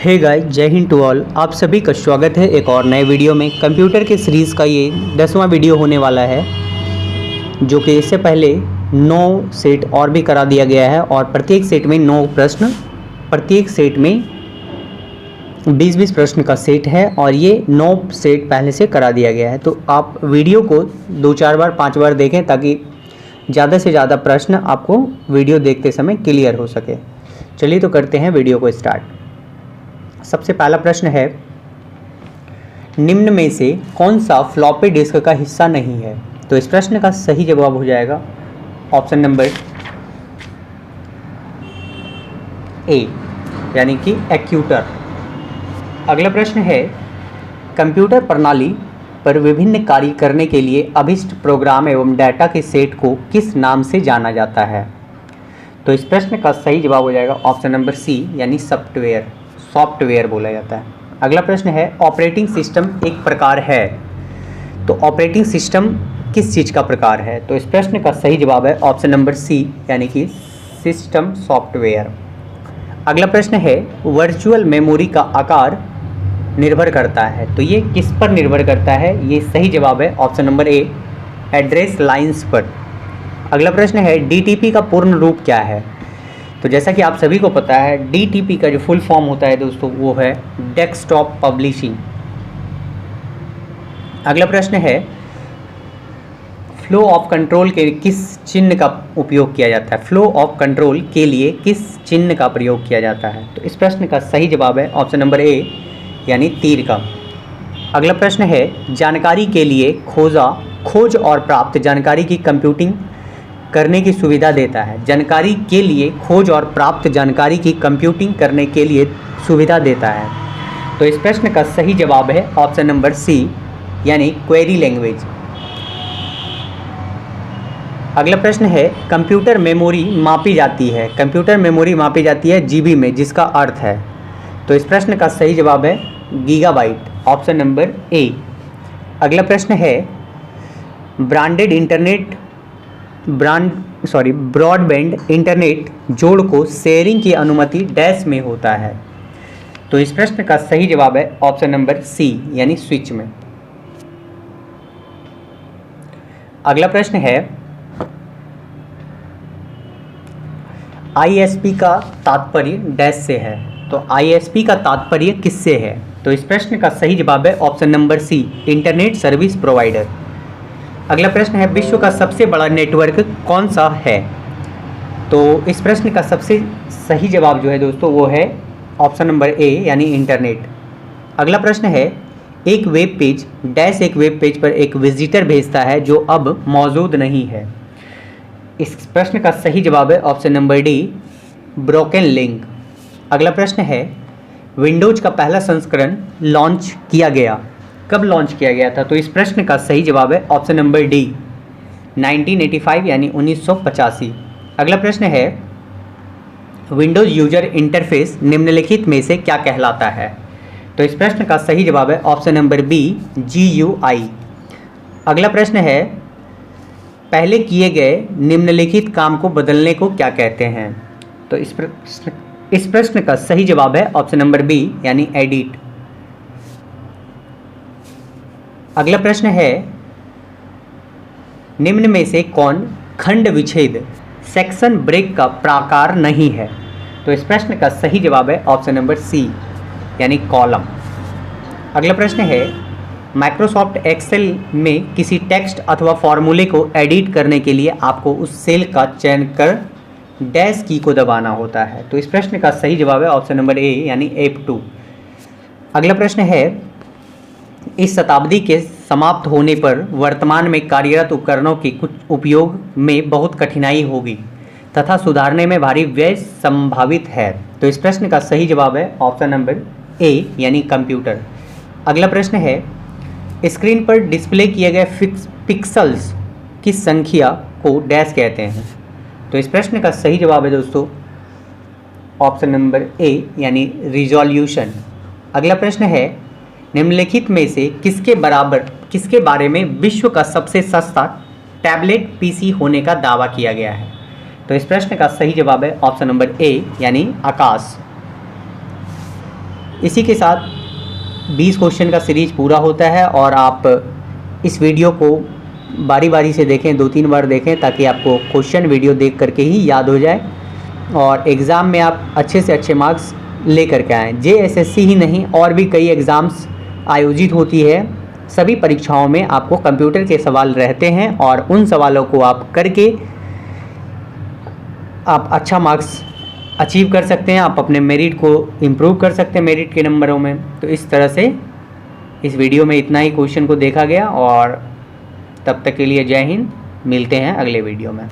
Hey guys, जय Hind to all. आप सभी का स्वागत है एक और नए वीडियो में। कंप्यूटर के सीरीज़ का ये 10वां वीडियो होने वाला है, जो कि इससे पहले 9 सेट और भी करा दिया गया है और प्रत्येक सेट में 9 प्रश्न, प्रत्येक सेट में 20-20 प्रश्न का सेट है और ये 9 सेट पहले से करा दिया गया है। तो आप वीडियो को 2-4 बार 5 बार देखें ताकि ज़्यादा से ज़्यादा प्रश्न आपको वीडियो देखते समय क्लियर हो सके। चलिए तो करते हैं वीडियो को स्टार्ट। सबसे पहला प्रश्न है, निम्न में से कौन सा फ्लॉपी डिस्क का हिस्सा नहीं है? तो इस प्रश्न का सही जवाब हो जाएगा ऑप्शन नंबर ए, यानी कि एक्यूटर। अगला प्रश्न है, कंप्यूटर प्रणाली पर विभिन्न कार्य करने के लिए अभिष्ट प्रोग्राम एवं डाटा के सेट को किस नाम से जाना जाता है? तो इस प्रश्न का सही जवाब हो जाएगा ऑप्शन नंबर सी, यानी सॉफ्टवेयर बोला जाता है। अगला प्रश्न है, ऑपरेटिंग सिस्टम एक प्रकार है, तो ऑपरेटिंग सिस्टम किस चीज़ का प्रकार है? तो इस प्रश्न का सही जवाब है ऑप्शन नंबर सी, यानी कि सिस्टम सॉफ्टवेयर। अगला प्रश्न है, वर्चुअल मेमोरी का आकार निर्भर करता है, तो ये किस पर निर्भर करता है? ये सही जवाब है option number A, address lines पर। अगला प्रश्न है, डीटीपी का पूर्ण रूप क्या है? तो जैसा कि आप सभी को पता है, डीटीपी का जो फुल फॉर्म होता है दोस्तों, वो है डेस्कटॉप पब्लिशिंग। अगला प्रश्न है, फ्लो ऑफ कंट्रोल के किस चिन्ह का उपयोग किया जाता है? फ्लो ऑफ कंट्रोल के लिए किस चिन्ह का प्रयोग किया जाता है? तो इस प्रश्न का सही जवाब है ऑप्शन नंबर ए, यानी तीर का। अगला प्रश्न है, जानकारी के लिए खोज और प्राप्त जानकारी की कंप्यूटिंग करने की सुविधा देता है। जानकारी के लिए खोज और प्राप्त जानकारी की कंप्यूटिंग करने के लिए सुविधा देता है। तो इस प्रश्न का सही जवाब है ऑप्शन नंबर सी, यानी क्वेरी लैंग्वेज। अगला प्रश्न है, कंप्यूटर मेमोरी मापी जाती है, कंप्यूटर मेमोरी मापी जाती है जीबी में, जिसका अर्थ है? तो इस प्रश्न का सही जवाब है गीगाबाइट, ऑप्शन नंबर ए। अगला प्रश्न है, ब्रॉडबैंड इंटरनेट जोड़ को शेयरिंग की अनुमति डैश में होता है? तो इस प्रश्न का सही जवाब है ऑप्शन नंबर सी, यानी स्विच में। अगला प्रश्न है, आईएसपी का तात्पर्य डैश से है, तो आईएसपी का तात्पर्य किससे है? तो इस प्रश्न का सही जवाब है option number C, internet service provider. अगला प्रश्न है, विश्व का सबसे बड़ा नेटवर्क कौन सा है? तो इस प्रश्न का सबसे सही जवाब जो है दोस्तों, वो है ऑप्शन नंबर ए, यानी इंटरनेट। अगला प्रश्न है, एक वेब पेज पर एक विजिटर भेजता है जो अब मौजूद नहीं है। इस प्रश्न का सही जवाब है option number D, broken link. अगला प्रश्न है, विंडोज का पहला संस्करण लॉन्च किया गया, कब लॉन्च किया गया था? तो इस प्रश्न का सही जवाब है ऑप्शन नंबर डी, 1985, यानी 1985। अगला प्रश्न है, विंडोज यूजर इंटरफेस निम्नलिखित में से क्या कहलाता है? तो इस प्रश्न का सही जवाब है ऑप्शन नंबर बी, GUI। अगला प्रश्न है, पहले किए गए निम्नलिखित काम को बदलने को क्या कहते हैं? तो इस प्रश्न का सही जवाब है ऑप्शन नंबर बी, यानी एडिट। अगला प्रश्न है, निम्न में से कौन खंड विच्छेद सेक्शन ब्रेक का प्रकार नहीं है? तो इस प्रश्न का सही जवाब है ऑप्शन नंबर सी, यानी कॉलम। अगला प्रश्न है, माइक्रोसॉफ्ट एक्सेल में किसी टेक्स्ट अथवा फॉर्मूले को एडिट करने के लिए आपको उस सेल का चयन कर डैश की को दबाना होता है। तो इस प्रश्न का सही जवाब है ऑप्शन नंबर ए, यानी F2। अगला प्रश्न है, इस शताब्दी के समाप्त होने पर वर्तमान में कार्यरत उपकरणों के कुछ उपयोग में बहुत कठिनाई होगी तथा सुधारने में भारी व्यय संभावित है। तो इस प्रश्न का सही जवाब है ऑप्शन नंबर ए, यानी कंप्यूटर। अगला प्रश्न है, स्क्रीन पर डिस्प्ले किए गए पिक्सल्स की संख्या को डैश कहते हैं? तो इस प्रश्न का सही जवाब है दोस्तों ऑप्शन नंबर ए, यानी रिजोल्यूशन। अगला प्रश्न है, निम्नलिखित में से किसके बारे में विश्व का सबसे सस्ता टैबलेट पीसी होने का दावा किया गया है? तो इस प्रश्न का सही जवाब है ऑप्शन नंबर ए, यानी आकाश। इसी के साथ 20 क्वेश्चन का सीरीज पूरा होता है और आप इस वीडियो को बारी बारी से देखें, 2-3 बार देखें ताकि आपको क्वेश्चन वीडियो देख करके ही याद हो जाए और एग्ज़ाम में आप अच्छे से अच्छे मार्क्स ले करके आएँ। JSSC ही नहीं और भी कई एग्ज़ाम्स आयोजित होती है। सभी परीक्षाओं में आपको कंप्यूटर के सवाल रहते हैं और उन सवालों को आप करके आप अच्छा मार्क्स अचीव कर सकते हैं, आप अपने मेरिट को इम्प्रूव कर सकते हैं मेरिट के नंबरों में। तो इस तरह से इस वीडियो में इतना ही क्वेश्चन को देखा गया और तब तक के लिए जय हिंद। मिलते हैं अगले वीडियो में।